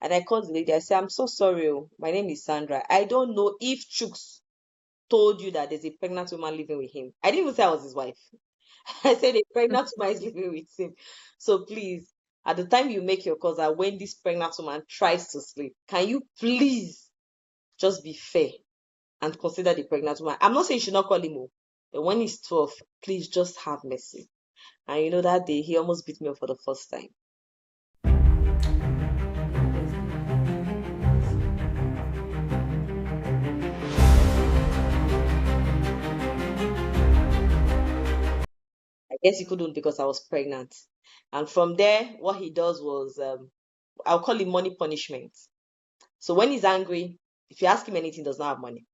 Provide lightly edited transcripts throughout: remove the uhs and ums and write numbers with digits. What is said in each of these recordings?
And I called the lady. I said, I'm so sorry. My name is Sandra. I don't know if Chooks told you that there's a pregnant woman living with him. I didn't even say I was his wife. I said a pregnant woman is living with him. So please, at the time you make your calls, that when this pregnant woman tries to sleep, can you please just be fair and consider the pregnant woman? I'm not saying you should not call him, but when he's 12, please just have mercy. And that day he almost beat me up for the first time. I guess he couldn't because I was pregnant. And from there, what he does was, I'll call it money punishment. So when he's angry, if you ask him anything, he does not have money.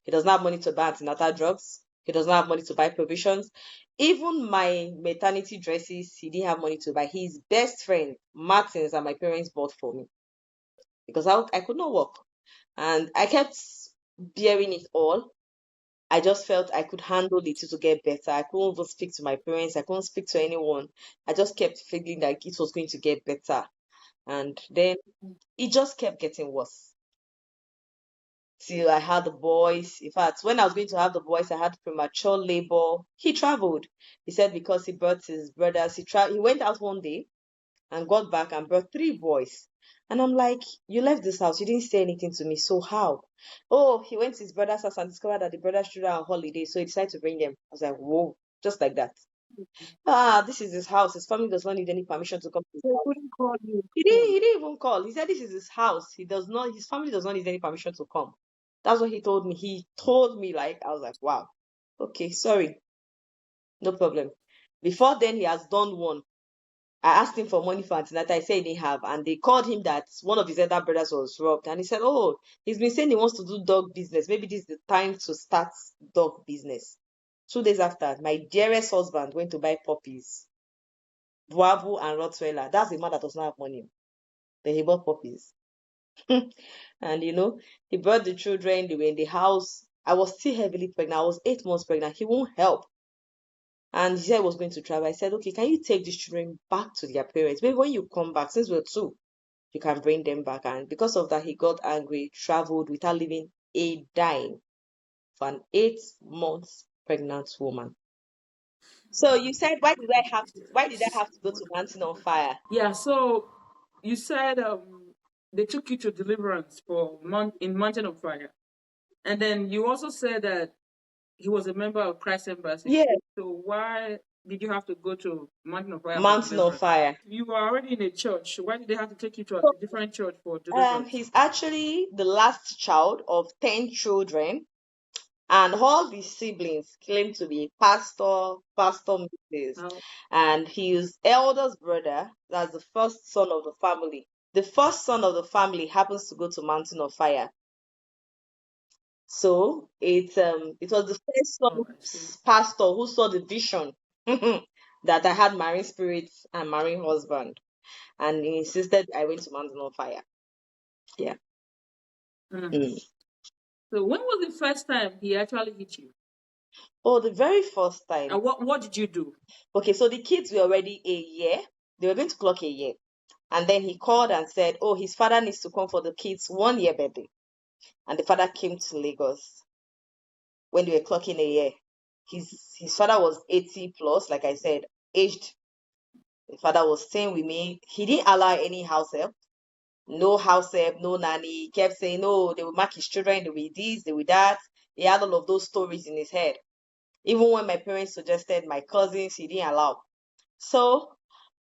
He does not have money to buy antenatal drugs. He does not have money to buy provisions. Even my maternity dresses, he didn't have money to buy. His best friend, Martins, and my parents bought for me because I could not walk. And I kept bearing it all. I just felt I could handle it to get better. I couldn't even speak to my parents. I couldn't speak to anyone. I just kept feeling like it was going to get better. And then it just kept getting worse till I had the boys. In fact, when I was going to have the boys, I had premature labor. He traveled. He said because he brought his brothers, he went out one day and got back and brought 3 boys. And I'm like, you left this house, you didn't say anything to me, so how? Oh, he went to his brother's house and discovered that the brothers' children are on holiday, so he decided to bring them. I was like, whoa, just like that. This is his house. His family does not need any permission to come to his They house. couldn't call you. He didn't even call. He said this is his house. His family does not need any permission to come. That's what he told me. He told me, like, I was like, wow, okay, sorry, no problem. Before then, he has done one. I asked him for money for antenatal. I said he didn't have, and they called him that one of his elder brothers was robbed, and he said, "Oh, he's been saying he wants to do dog business. Maybe this is the time to start dog business." 2 days after, my dearest husband went to buy puppies, Boabu and Rottweiler. That's a man that does not have money. Then he bought puppies, and he brought the children. They were in the house. I was still heavily pregnant. I was 8 months pregnant. He won't help. And he said he was going to travel. I said, okay, can you take these children back to their parents? Maybe when you come back, since we're 2, you can bring them back. And because of that, he got angry, traveled without leaving a dime for an 8 months pregnant woman. So you said, why did I have to go to Mountain on Fire? Yeah, so you said they took you to Deliverance for in Mountain of Fire. And then you also said that he was a member of Christ Embassy. Yeah, So why did you have to go to Mountain of Fire for Mountain on deliverance? Fire. You were already in a church. Why did they have to take you to a So, different church for deliverance? he's actually the last child of 10 children, and all his siblings claim to be Pastor Mrs. Now, And his eldest brother, that's the first son of the family. The first son of the family happens to go to Mountain of Fire. So it was the first oh, I see. pastor who saw the vision that I had marine spirits and marine husband, and he insisted I went to Mountain of Fire. Yeah. Mm. Mm. So when was the first time he actually hit you? Oh, the very first time. And what did you do? Okay, so the kids were already a year. They were going to clock a year. And then he called and said, oh, his father needs to come for the kids' 1 year birthday. And the father came to Lagos when they were clocking a year. His father was 80 plus, like I said, aged. The father was staying with me. He didn't allow any house help. No house help, no nanny. He kept saying, no, they will mark his children, they will this, they will that. He had all of those stories in his head. Even when my parents suggested my cousins, he didn't allow. So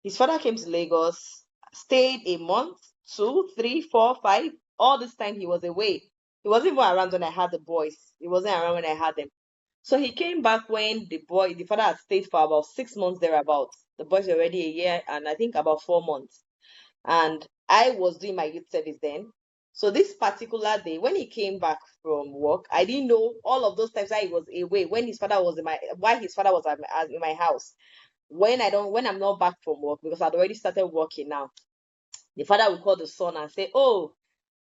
his father came to Lagos, stayed a month, 2, 3, 4, 5. All this time he was away. He wasn't even around when I had the boys. He wasn't around when I had them. So he came back when the father had stayed for about 6 months thereabouts. The boys were already a year and I think about 4 months. And I was doing my youth service then. So this particular day, when he came back from work, I didn't know all of those times that he was away. When his father was while his father was in my house. When I'm not back from work, because I'd already started working now, the father will call the son and say, oh,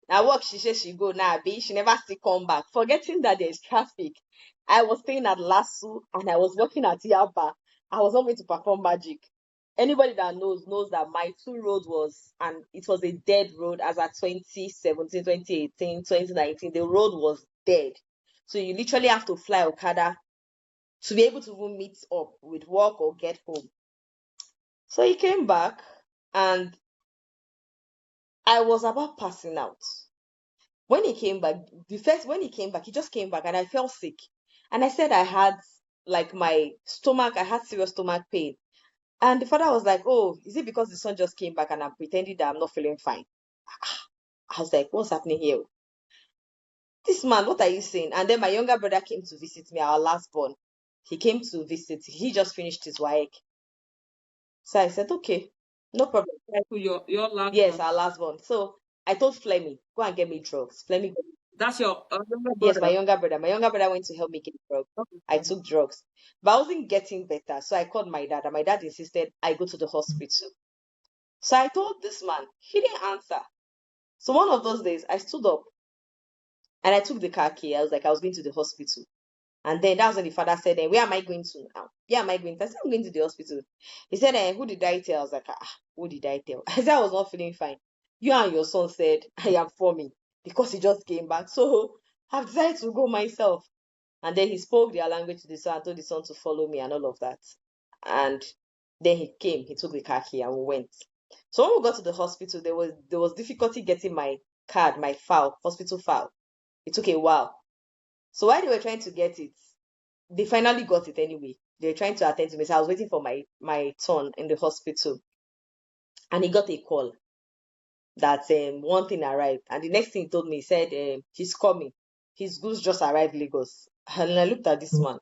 now work she says she go now, B, she never still come back, forgetting that there's traffic. I was staying at Lasso and I was working at Yaba. I was not going to perform magic. Anybody that knows that my two road was, and it was a dead road as at 2017, 2018, 2019. The road was dead. So you literally have to fly Okada to be able to even meet up with work or get home. So he came back and I was about passing out. When he came back, when he came back, he just came back and I felt sick. And I said I had like my stomach, I had serious stomach pain. And the father was like, "Oh, is it because the son just came back and I'm pretending that I'm not feeling fine?" I was like, "What's happening here? This man, what are you saying?" And then my younger brother came to visit me, our last born. He came to visit. He just finished his work. So I said, "Okay, no problem." So your last Yes, one. our last born. So I told Flemmy, "Go and get me drugs." Flemmy, That's your younger yes, my brother. younger brother. My younger brother went to help me get drugs. Okay, I fine. took drugs. But I wasn't getting better. So I called my dad, and my dad insisted I go to the hospital. So I told this man, he didn't answer. So one of those days, I stood up and I took the car key. I was like, I was going to the hospital. And then that's when the father said, Where am I going to now? Where am I going to? I said, I'm going to the hospital. He said, Who did I tell? I was like, who did I tell? I said, I was not feeling fine. You and your son said, I am forming because he just came back. So I've decided to go myself. And then he spoke their language to the son and told the son to follow me and all of that. And then he came, he took the car key and we went. So when we got to the hospital, there was difficulty getting my card, my file, hospital file. It took a while. So while they were trying to get it, they finally got it anyway. They were trying to attend to me. So I was waiting for my turn in the hospital. And he got a call that one thing arrived. And the next thing he told me, he said he's coming. His goods just arrived Lagos. And I looked at this man.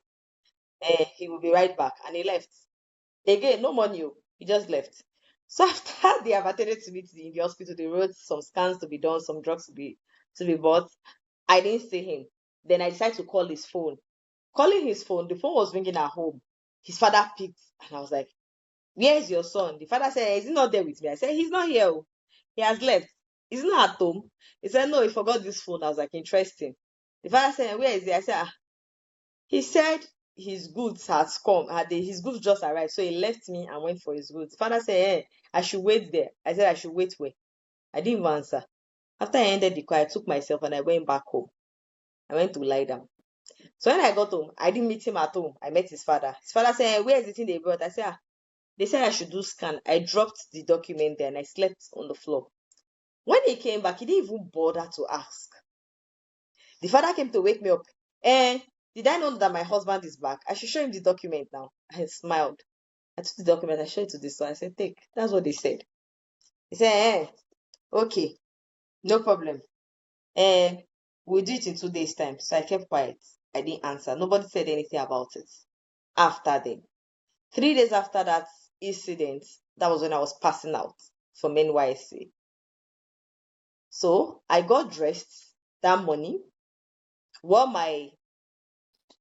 He will be right back. And he left. Again, no money. He just left. So after they have attended to me in the hospital, they wrote some scans to be done, some drugs to be bought. I didn't see him. Then I decided to call his phone. Calling his phone, the phone was ringing at home. His father picked, and I was like, "Where is your son?" The father said, "Is he not there with me?" I said, "He's not here. Oh. He has left. He's not at home." He said, "No, he forgot this phone." I was like, "Interesting." The father said, "Where is he?" I said, he said his goods has come. His goods just arrived. So he left me and went for his goods. The father said, I should wait there. I said, I should wait where? I didn't even answer. After I ended the call, I took myself and I went back home. I went to lie down. So when I got home, I didn't meet him at home. I met his father. His father said, Where is the thing they brought? I said, They said I should do scan. I dropped the document there and I slept on the floor. When he came back, he didn't even bother to ask. The father came to wake me up. Did I know that my husband is back? I should show him the document now. I smiled. I took the document, I showed it to this one. I said, Take. That's what they said. He said, okay, no problem. We'll do it in 2 days' time. So I kept quiet. I didn't answer. Nobody said anything about it. After then, 3 days after that incident, that was when I was passing out from NYC. So I got dressed that morning, wore my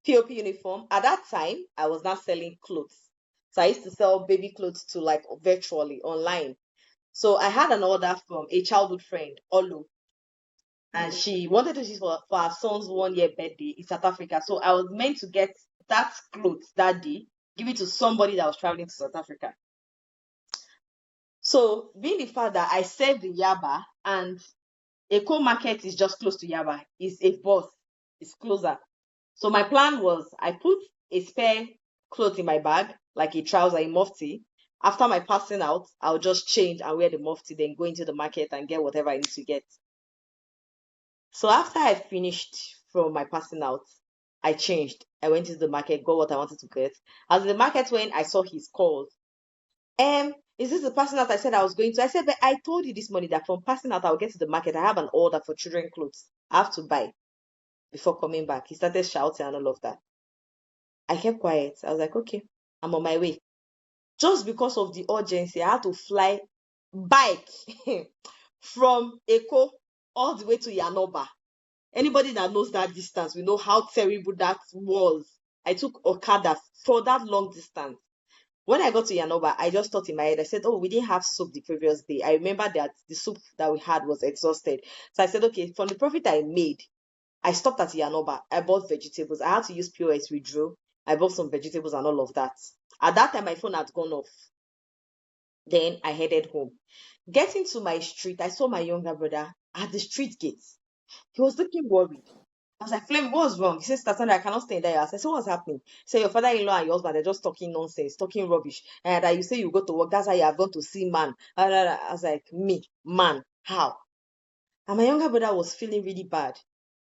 POP uniform. At that time, I was not selling clothes. So I used to sell baby clothes to like virtually online. So I had an order from a childhood friend, Olu, and she wanted to use for her son's 1 year birthday in South Africa. So I was meant to get that clothes that day, give it to somebody that was traveling to South Africa. So being the fact that I served in Yaba and Eco Market is just close to Yaba, it's a bus, it's closer. So my plan was I put a spare clothes in my bag, like a trouser, a mufti. After my passing out, I'll just change and wear the mufti, then go into the market and get whatever I need to get. So after I finished from my passing out, I changed. I went into the market, got what I wanted to get. As in the market when I saw his calls, is this the passing out I said I was going to? I said, but I told you this morning that from passing out, I'll get to the market. I have an order for children clothes. I have to buy before coming back. He started shouting and all of that. I kept quiet. I was like, okay, I'm on my way. Just because of the urgency, I had to fly bike from Eko all the way to Yanoba. Anybody that knows that distance, we know how terrible that was. I took Okada for that long distance. When I got to Yanoba, I just thought in my head, I said, oh, we didn't have soup the previous day. I remember that the soup that we had was exhausted. So I said, okay, from the profit I made, I stopped at Yanoba. I bought vegetables. I had to use POS withdraw. I bought some vegetables and all of that. At that time, my phone had gone off. Then I headed home. Getting to my street, I saw my younger brother at the street gate. He was looking worried. I was like, Flame, what's wrong? He said, Stasanda, I cannot stay in that house. I said, what's happening? He said, your father-in-law and your husband are just talking nonsense, talking rubbish. And that you say you go to work, that's how you have gone to see man. I was like, me, man, how? And my younger brother was feeling really bad.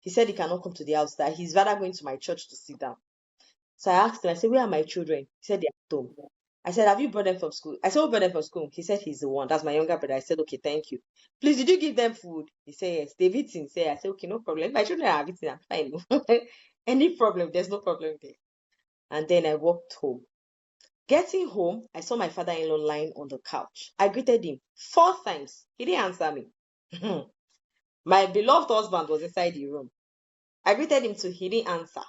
He said he cannot come to the house, that he's rather going to my church to sit down. So I asked him, I said, where are my children? He said, they're at home. I said, have you brought them from school? I said, who brought them from school? He said, he's the one. That's my younger brother. I said, okay, thank you. Please, did you give them food? He said, yes. They've eaten. I said, okay, no problem. My children have eaten. I'm fine. Any problem? There's no problem there. And then I walked home. Getting home, I saw my father-in-law lying on the couch. I greeted him 4 times. He didn't answer me. My beloved husband was inside the room. I greeted him too. He didn't answer.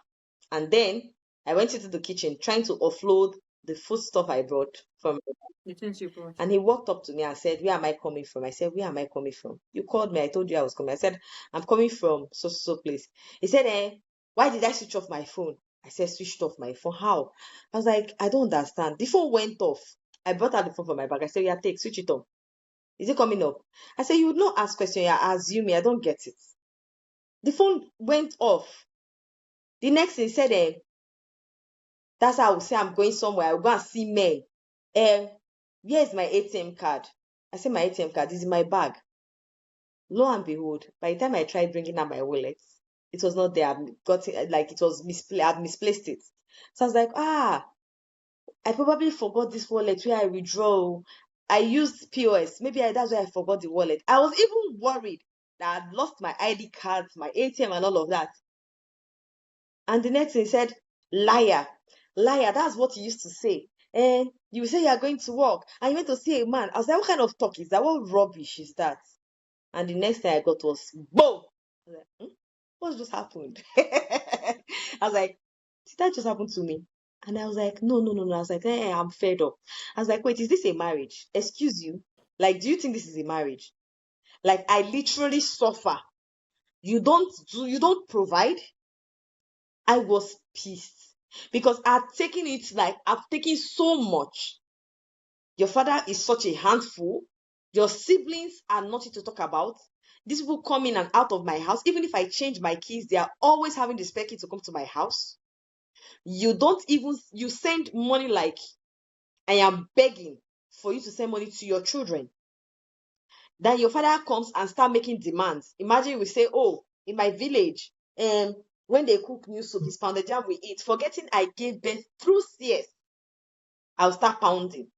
And then I went into the kitchen trying to offload the food stuff I brought from. The things you brought. And he walked up to me and said, where am I coming from? I said, where am I coming from? You called me. I told you I was coming. I said, I'm coming from so place. He said, why did I switch off my phone? I said, switched off my phone. How? I was like, I don't understand. The phone went off. I brought out the phone from my bag. I said, yeah, take, switch it on. Is it coming up? I said, you would not ask questions. You're assuming. I don't get it. The phone went off. The next thing he said, that's how I would say I'm going somewhere. I'll go and see men. Where is my ATM card? I said, my ATM card is in my bag. Lo and behold, by the time I tried bringing out my wallet, it was not there. I've got it, like it was misplaced. I've misplaced it. So I was like, I probably forgot this wallet where I withdraw. I used POS. Maybe that's why I forgot the wallet. I was even worried that I'd lost my ID cards, my ATM, and all of that. And the next thing he said, liar, liar. That's what he used to say. You say you're going to work and you went to see a man. I was like, what kind of talk is that? What rubbish is that? And the next thing I got was, boom! I was like, what just happened? I was like, did that just happen to me? And I was like, no, no, no, no. I was like, I'm fed up. I was like, wait, is this a marriage? Excuse you? Like, do you think this is a marriage? Like, I literally suffer. You don't provide. I was pissed because I've taken so much. Your father is such a handful. Your siblings are nothing to talk about. These people come in and out of my house. Even if I change my keys, they are always having the spare key to come to my house. You send money like I am begging for you to send money to your children. Then your father comes and start making demands. Imagine we say, oh, in my village, when they cook new soup, it's pounded jam we eat. Forgetting I gave birth through CS, I'll start pounding.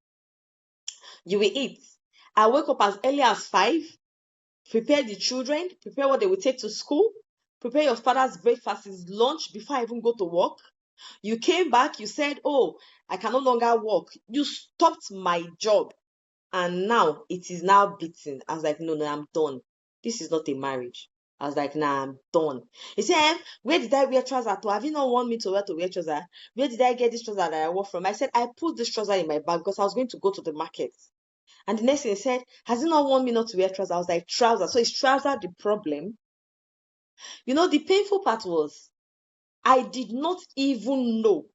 You will eat. I wake up as early as 5, prepare the children, prepare what they will take to school, prepare your father's breakfast, his lunch before I even go to work. You came back, you said, oh, I can no longer work. You stopped my job. And now it is now beating. I was like, no, I'm done. This is not a marriage. I was like, nah, I'm done. He said, where did I wear trousers to? Have you not want me to wear trousers? Where did I get this trouser that I wore from? I said, I put this trouser in my bag because I was going to go to the market. And the next thing he said, has he not want me not to wear trousers? I was like, trousers. So is trouser the problem? The painful part was, I did not even know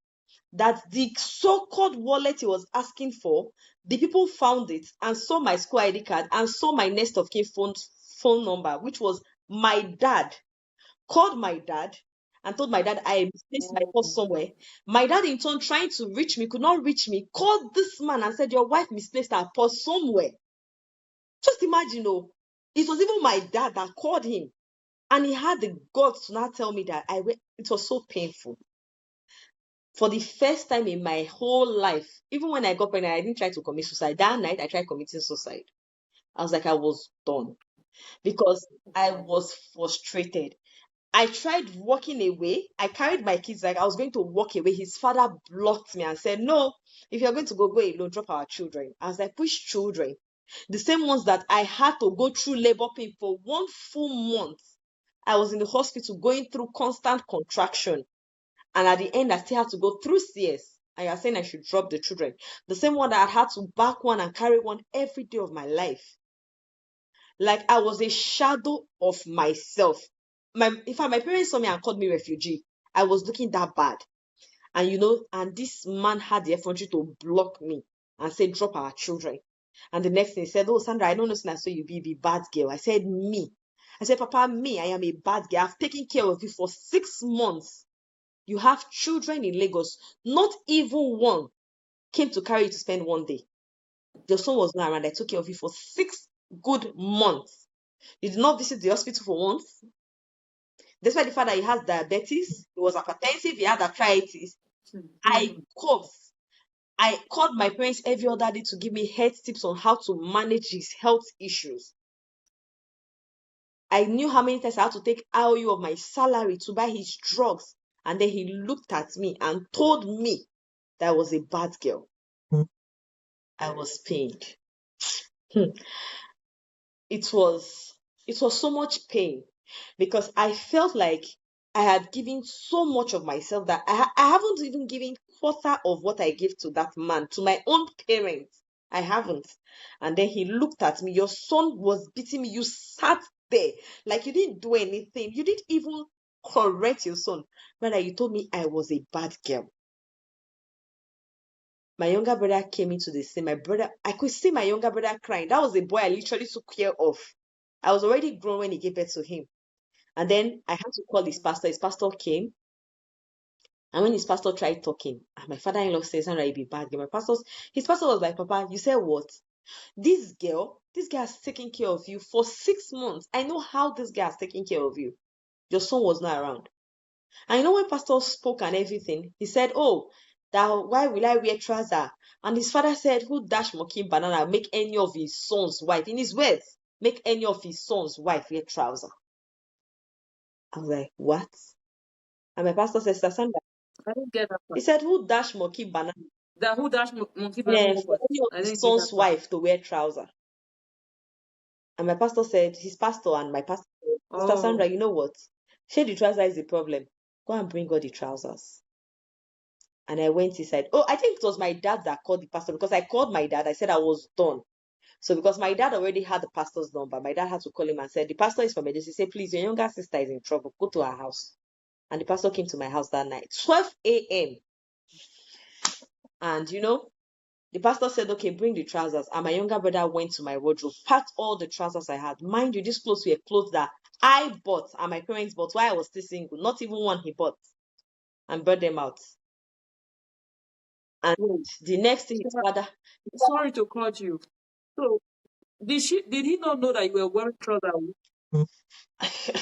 that the so-called wallet he was asking for, the people found it and saw my school ID card and saw my next of kin phone number, which was my dad. Called my dad and told my dad I misplaced my purse somewhere. My dad, in turn, trying to reach me, could not reach me, called this man and said, your wife misplaced her purse somewhere. Just imagine, it was even my dad that called him. And he had the guts to not tell me that it was so painful. For the first time in my whole life, even when I got pregnant, I didn't try to commit suicide. That night, I tried committing suicide. I was like, I was done because I was frustrated. I tried walking away. I carried my kids like I was going to walk away. His father blocked me and said, no, if you're going to go alone, drop our children. I was like, which children? The same ones that I had to go through labor pain for 1 full month. I was in the hospital going through constant contraction. And at the end, I still had to go through CS. And you're saying I should drop the children. The same one that I had to back one and carry one every day of my life. Like I was a shadow of myself. In fact, my parents saw me and called me refugee. I was looking that bad. And and this man had the effrontery to block me and say, drop our children. And the next thing he said, oh, Sandra, I don't know so you be bad girl. I said, me. I said, Papa, me, I am a bad girl. I've taken care of you for 6 months. You have children in Lagos. Not even one came to carry you to spend one day. Your son was not around. I took care of you for 6 good months. You did not visit the hospital for once. Despite the fact that he has diabetes, he was hypertensive, he had arthritis. I called my parents every other day to give me health tips on how to manage his health issues. I knew how many times I had to take IOU of my salary to buy his drugs. And then he looked at me and told me that I was a bad girl. I was pained. It was so much pain because I felt like I had given so much of myself that I haven't even given quarter of what I gave to that man, to my own parents. I haven't. And then he looked at me. Your son was beating me. You sat there like you didn't do anything. You didn't even correct your son. Rather, you told me I was a bad girl. My younger brother came into the scene. I could see my younger brother crying. That was the boy I literally took care of. I was already grown when he gave birth to him. And then I had to call his pastor. His pastor came. And when his pastor tried talking, my father-in-law says, Sandra, you be bad girl. His pastor was like, Papa, you said what? This girl has taken care of you for 6 months. I know how this girl has taken care of you. Your son was not around. And you know when pastor spoke and everything, he said, oh, that why will I wear trouser? And his father said, who dash monkey banana make any of his son's wife? In his words, make any of his son's wife wear trouser. I was like, what? And my pastor said, Sandra, I didn't get that part. he said, who dash monkey banana? That who dash monkey banana? Yeah, for any of his son's wife to wear trouser. And my pastor said, his pastor and my pastor said, Sister Sandra, you know what? Say the trouser is the problem. Go and bring all the trousers. And I went inside. Oh, I think it was my dad that called the pastor because I called my dad. I said I was done. So because my dad already had the pastor's number, my dad had to call him and said, the pastor is from emergency. He said, please, your younger sister is in trouble. Go to her house. And the pastor came to my house that night, 12 a.m. And the pastor said, okay, bring the trousers. And my younger brother went to my wardrobe, packed all the trousers I had. Mind you, these clothes were clothes that I bought and my parents bought while I was still single. Not even one he bought. And brought them out. And the next thing his father... Sorry to cut you. So, did he not know that you were wearing trousers?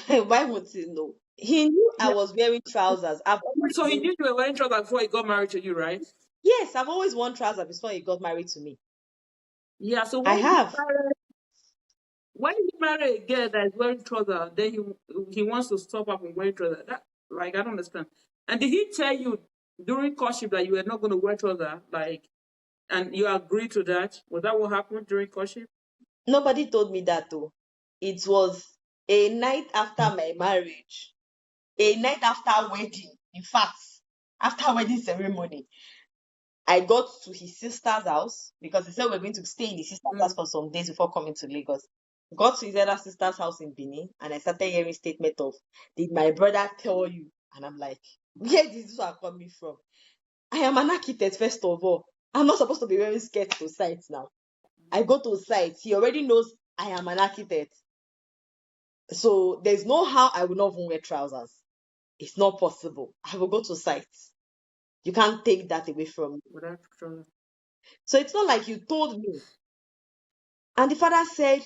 Why would he know? He knew I was wearing trousers. So he knew you were wearing trousers before he got married to you, right? Yes, I've always worn trousers before he got married to me. Yeah, so I have. When you marry a girl that is wearing trousers, then he wants to stop her from wearing trousers. I don't understand. And did he tell you during courtship that you were not going to wear trousers, and you agreed to that? Was that what happened during courtship? Nobody told me that though. It was a night after my marriage, a night after wedding. In fact, after wedding ceremony, I got to his sister's house because he said we were going to stay in his sister's house for some days before coming to Lagos. Got to his other sister's house in Benin, and I started hearing statement of, did my brother tell you? And I'm like, where did this one coming from? I am an architect, first of all. I'm not supposed to be wearing skirts to site now. I go to site. He already knows I am an architect. So there's no how I will not even wear trousers. It's not possible. I will go to site. You can't take that away from me. So it's not like you told me. And the father said,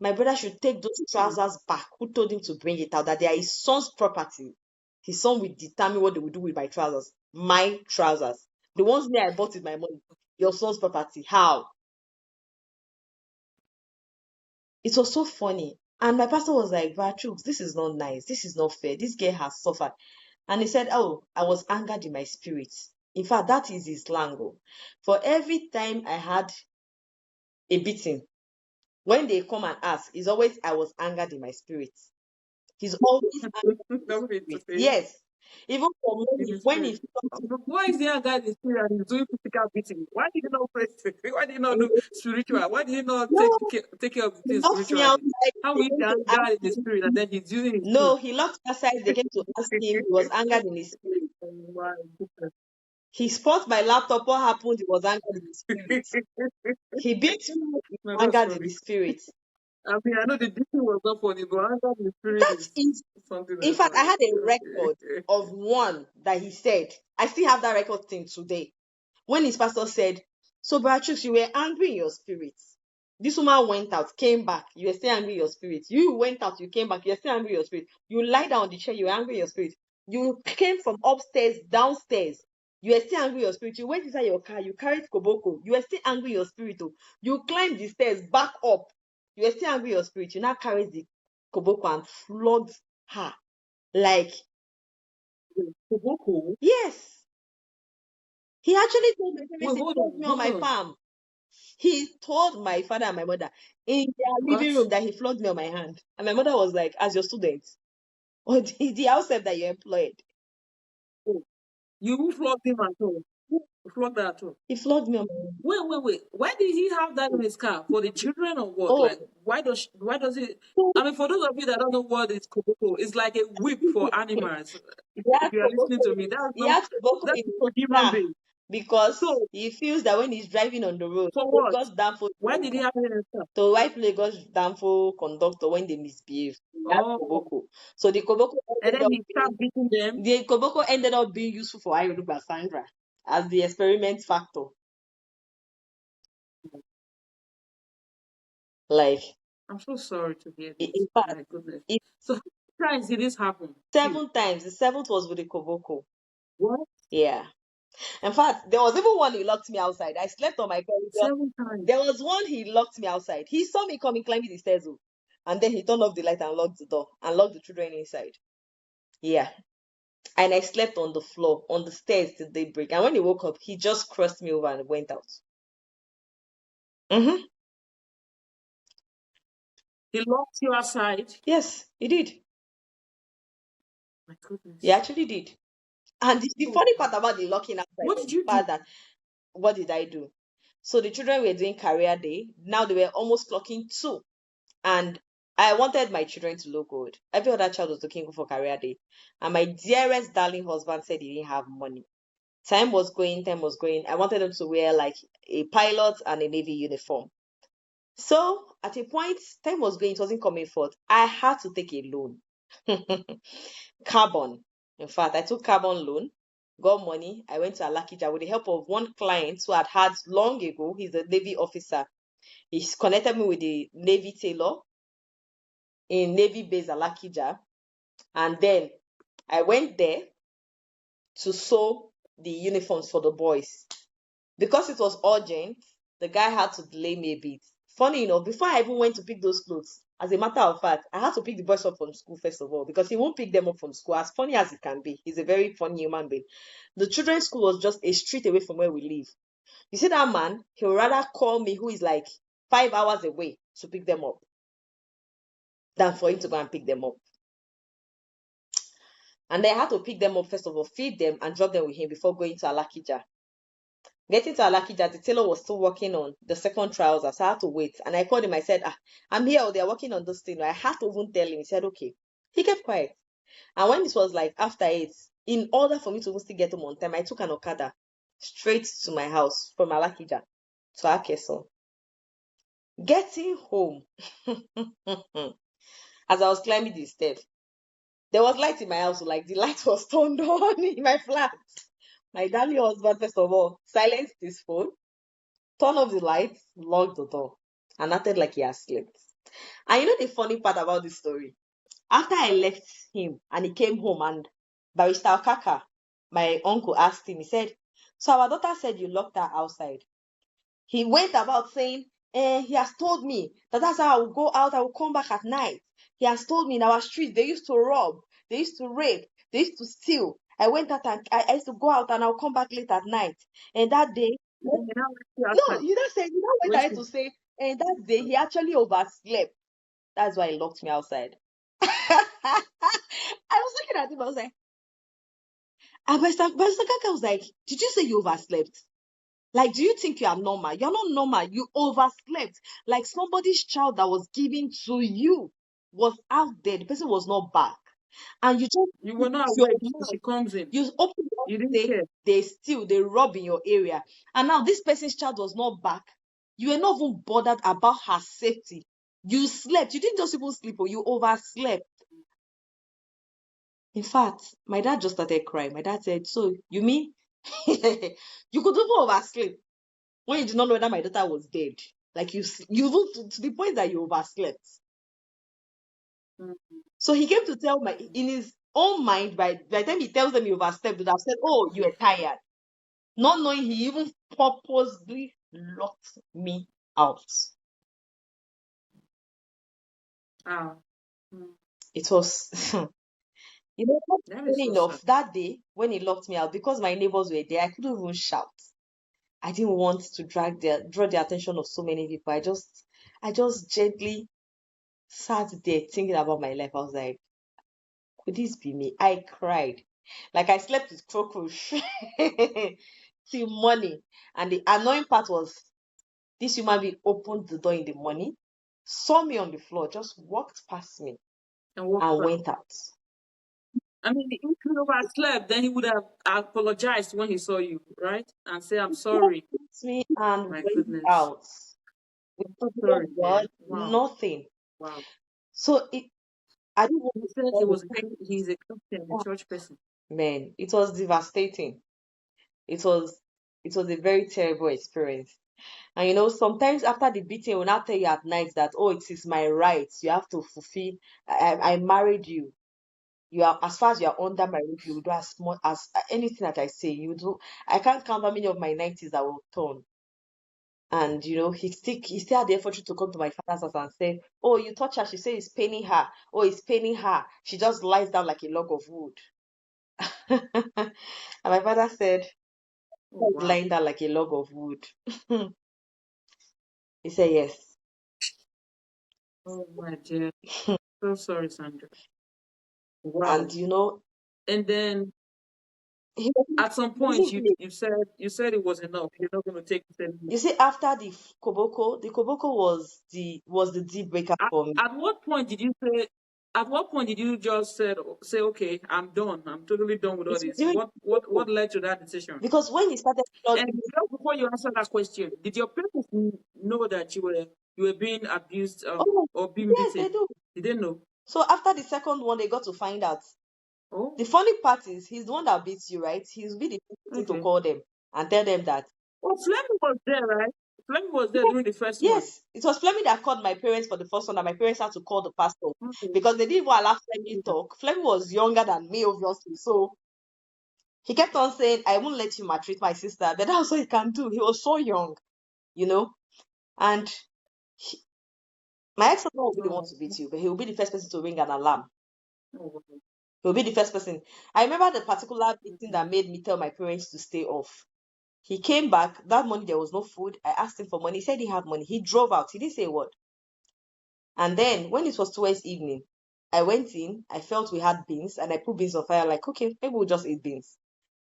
my brother should take those trousers back. Who told him to bring it out? That they are his son's property. His son will determine what they will do with my trousers. My trousers. The ones me I bought with my money. Your son's property. How? It was so funny. And my pastor was like, Troops, this is not nice. This is not fair. This girl has suffered. And he said, oh, I was angered in my spirit. In fact, that is his slang. For every time I had a beating, when they come and ask, it's always I was angered in my spirit. He's always angered in his spirit. Yes. Even for me, when he... Why is the other guy in the spirit and he's doing physical beating? Why did he not pray? Why did he not do spiritual? Why did he not take care of the things spiritually? How will he be angered in the spirit and then he's using his No, he locked aside. They came to ask him. He was angered in his spirit. He spot my laptop. What happened? He was angered in the spirit. He beat me. He No, was that's angered in the funny. spirit. I mean, I know the DC was not funny, but anger the spirit That is is, something in else. fact, I Like, had a record okay. of one that he said. I still have that record till today. When his pastor said, "So, Beatrice, you were angry in your spirit. This woman went out, came back. You were still angry in your spirit. You went out, you came back. You were still angry in your spirit. You lie down on the chair. You were angry in your spirit. You came from upstairs, downstairs. You were still angry in your spirit. You went inside your car. You carried koboko. You were still angry in your spirit. Oh. You climbed the stairs, back up. You were still angry in your spirit. You now carried the koboko and flogged her. Like, Koboko? yes. He actually told me, Wait, he hold flogged on, me on hold my on. palm. He told my father and my mother in their living What? room that he flogged me on my hand. And my mother was like, as your student, or the house help that you employed. Oh, you flogged him at all. You flogged her at all. He flogged me on my hand. Wait. Why did he have that in his car? For the children or what? Oh, Like, why does he? so I mean, for those of you that don't know what is koboko, it's like a whip for animals. he If had you are listening koboko to in me, his, he had koboko that's in his for human car beings. because So, he feels that when he's driving on the road, for what? Lagos Danfo Why did he driver, have it in his car? to wipe Lagos Danfo conductor when they misbehave, he had Oh, koboko. So and then he started beating them. the koboko ended up being useful for Ayoruba Sandra as the experiment factor. Like, I'm so sorry to hear this. in fact, My goodness. it, So, how many times did this happen to you? 7 times. The seventh was with the koboko. What? Yeah. In fact, there was even one he locked me outside. I slept on my corridor. 7 times. There was one he locked me outside. He saw me coming, climbing the stairs, oh, and then he turned off the light and locked the door and locked the children inside. Yeah. And I slept on the floor, on the stairs till daybreak. And when he woke up, he just crossed me over and went out. Mm-hmm. He locked you outside. Yes, he did. My He goodness. actually did. And the So, funny part about the locking outside what was did the you do? fact that what did I do? So the children were doing career day. Now they were almost clocking 2. And I wanted my children to look good. Every other child was looking good for career day. And my dearest darling husband said he didn't have money. Time was going, time was going. I wanted them to wear like a pilot and a navy uniform. So at a point, time was going, it wasn't coming forth. I had to take a loan. Carbon. In fact, I took carbon loan, got money. I went to Alakija with the help of one client who had long ago. He's a Navy officer. He's connected me with the Navy tailor in Navy base Alakija. And then I went there to sew the uniforms for the boys. Because it was urgent, the guy had to delay me a bit. Funny enough, before I even went to pick those clothes, as a matter of fact, I had to pick the boys up from school first of all because he won't pick them up from school. As funny as it can be, he's a very funny human being. The children's school was just a street away from where we live. You see that man, he would rather call me, who is like 5 hours away, to pick them up than for him to go and pick them up. And then I had to pick them up first of all, feed them, and drop them with him before going to Alakija. Getting to Alakija, the tailor was still working on the second trousers. So I had to wait. And I called him. I said, I'm here. They're working on this thing. I had to even tell him. He said, okay. He kept quiet. And when this was like after 8, in order for me to even still get home on time, I took an Okada straight to my house from Alakija to Akeso. Getting home, as I was climbing the steps, there was light in my house. So like the light was turned on in my flat. My darling husband, first of all, silenced his phone, turned off the lights, locked the door, and acted like he had slept. And you know the funny part about this story? After I left him and he came home and Barrister Okaka, my uncle, asked him, he said, so our daughter said you locked her outside. He went about saying, he has told me that that's how I will go out, I will come back at night. He has told me in our streets they used to rob, they used to rape, they used to steal. I went out and I used to go out and I'll come back late at night. And that day, And then he now left you no, outside. you don't say, you know what I had to Waiting. say? And that day he actually overslept. That's why he locked me outside. I was looking at him, I was like, and Pastor Kaka was like, did you say you overslept? Like, do you think you are normal? You're not normal. You overslept. Like somebody's child that was given to you was out there. The person was not back. And you just You were not use your aware she mouth. comes in. You open your You mouth, didn't say care. they steal, they rob in your area. And now this person's child was not back. You were not even bothered about her safety. You slept. You didn't just even sleep, or you overslept. In fact, my dad just started crying. My dad said, "So you mean you could even oversleep when you did not know whether my daughter was dead? Like you to the point that you overslept." Mm. So he came to tell my in his own mind, by the time he tells them he overslept, they would have said, "Oh, you were tired," not knowing he even purposely locked me out. Ah. Mm. It was, not That is funny so sad. enough, that day when he locked me out, because my neighbors were there, I couldn't even shout. I didn't want to draw the attention of so many people. I just gently sat there thinking about my life. I was like, could this be me? I cried. Like I slept with cockroach till morning. And the annoying part was this human being opened the door in the morning, saw me on the floor, just walked past me And walked and out. went out. I mean, if you overslept, then he would have apologized when he saw you, right? And say, I'm Just sorry. past me and My went goodness. out. With I'm so no sorry, word, man. Wow. nothing. Wow. So I didn't want He to said tell he's a Christian, a the church person. man. It was devastating. It was it was a very terrible experience. And sometimes after the beating, will not tell you at night that, oh, it is my right. You have to fulfill. I married you. You are, as far as you are under my roof, you will do as much as anything that I say. You do. I can't count how many of my 90s that will turn. And he still had the effort to come to my father's house and say, "Oh, you touch her." She says it's paining her. Oh, it's paining her. She just lies down like a log of wood. And my father said, Oh, "Who's wow. lying down like a log of wood?" He said, "Yes." Oh, my dear. So sorry, Sandra. And Wow. And then he at some point wasn't really. you said it was enough. You're not going to take it anymore. You see, after the Koboko was the deal breaker At, for me. at what point did you say? At what point did you just say, okay, I'm done. I'm totally done with It all was this. during the What Koboko. led to that decision? Because when he started And flogging, just before you answer that question, did your parents know that you were being abused oh, or being yes, they beaten? do. Did they know? So after the second one, they got to find out. Oh, The funny part is he's the one that beats you, right? He'll be the person to okay. call them and tell them that. Well, Fleming was there, right? Fleming was there Yes, during the first one. yes, it was Fleming that called my parents for the first one, and my parents had to call the pastor Okay. because they didn't even allow Fleming talk. Fleming was younger than me, obviously, so he kept on saying, "I won't let you maltreat my sister," but that's what he can do. He was so young, you know, and he, my ex-husband will be the one Oh, to beat you, but he will be the first person to ring an alarm. oh, He will be the first person. I remember the particular meeting okay. that made me tell my parents to stay off. He came back that morning. There was no food. I asked him for money. He said he had money. He drove out. He didn't say a word. And then when it was towards evening, I went in. I felt we had beans, and I put beans on fire. Like, okay, maybe we'll just eat beans.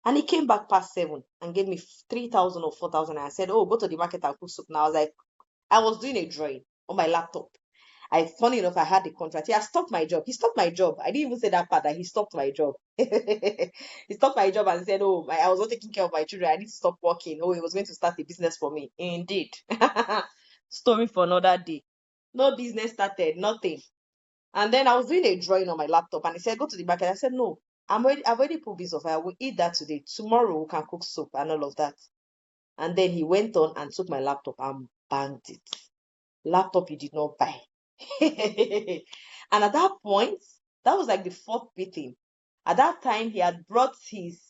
And he came back past 7 and gave me 3,000 or 4,000. And I said, "Oh, go to the market and cook soup now." I was doing a drawing on my laptop. Funny enough, I had the contract. He has stopped my job. He stopped my job. I didn't even say that part that he stopped my job. He stopped my job and said, "Oh, I was not taking care of my children. I need to stop working." Oh, he was going to start a business for me. Indeed. Story for another day. No business started, nothing. And then I was doing a drawing on my laptop and he said, "Go to the market." I said, "No, I've already put beans of fire. We'll eat that today. Tomorrow we can cook soup and all of that." And then he went on and took my laptop and banged it. Laptop you did not buy. And at that point, that was like the fourth beating. At that time, he had brought his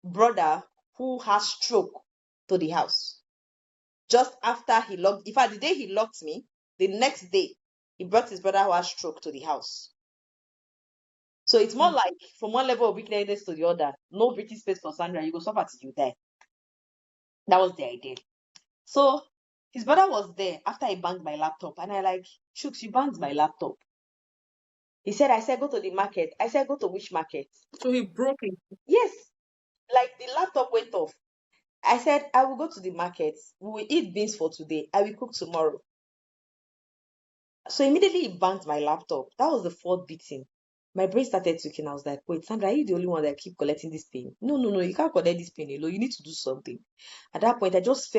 brother who has stroke to the house. Just after he locked, in fact, the day he locked me, the next day, he brought his brother who has stroke to the house. So it's more Mm. like from one level of wickedness to the other. No breathing space for Sandra. You go suffer till you die. That was the idea. So his brother was there after he banged my laptop, and I like, Shooks, you banged my laptop. He said, I said, go to the market. I said, go to which market? So he broke it. Yes, like the laptop went off. I said, I will go to the market. We will eat beans for today. I will cook tomorrow. So immediately he banged my laptop. That was the fourth beating. My brain started tweaking. I was like, wait, Sandra, are you the only one that keep collecting this pain? No, no, no, you can't collect this pain alone. You need to do something. At that point, I just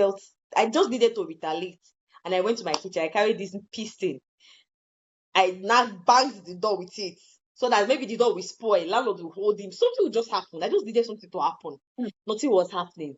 needed to retaliate. And I went to my kitchen. I carried this piston. I now banged the door with it. So that maybe the door will spoil. Landlord will hold him. Something will just happen. I just needed something to happen. Mm. Nothing was happening.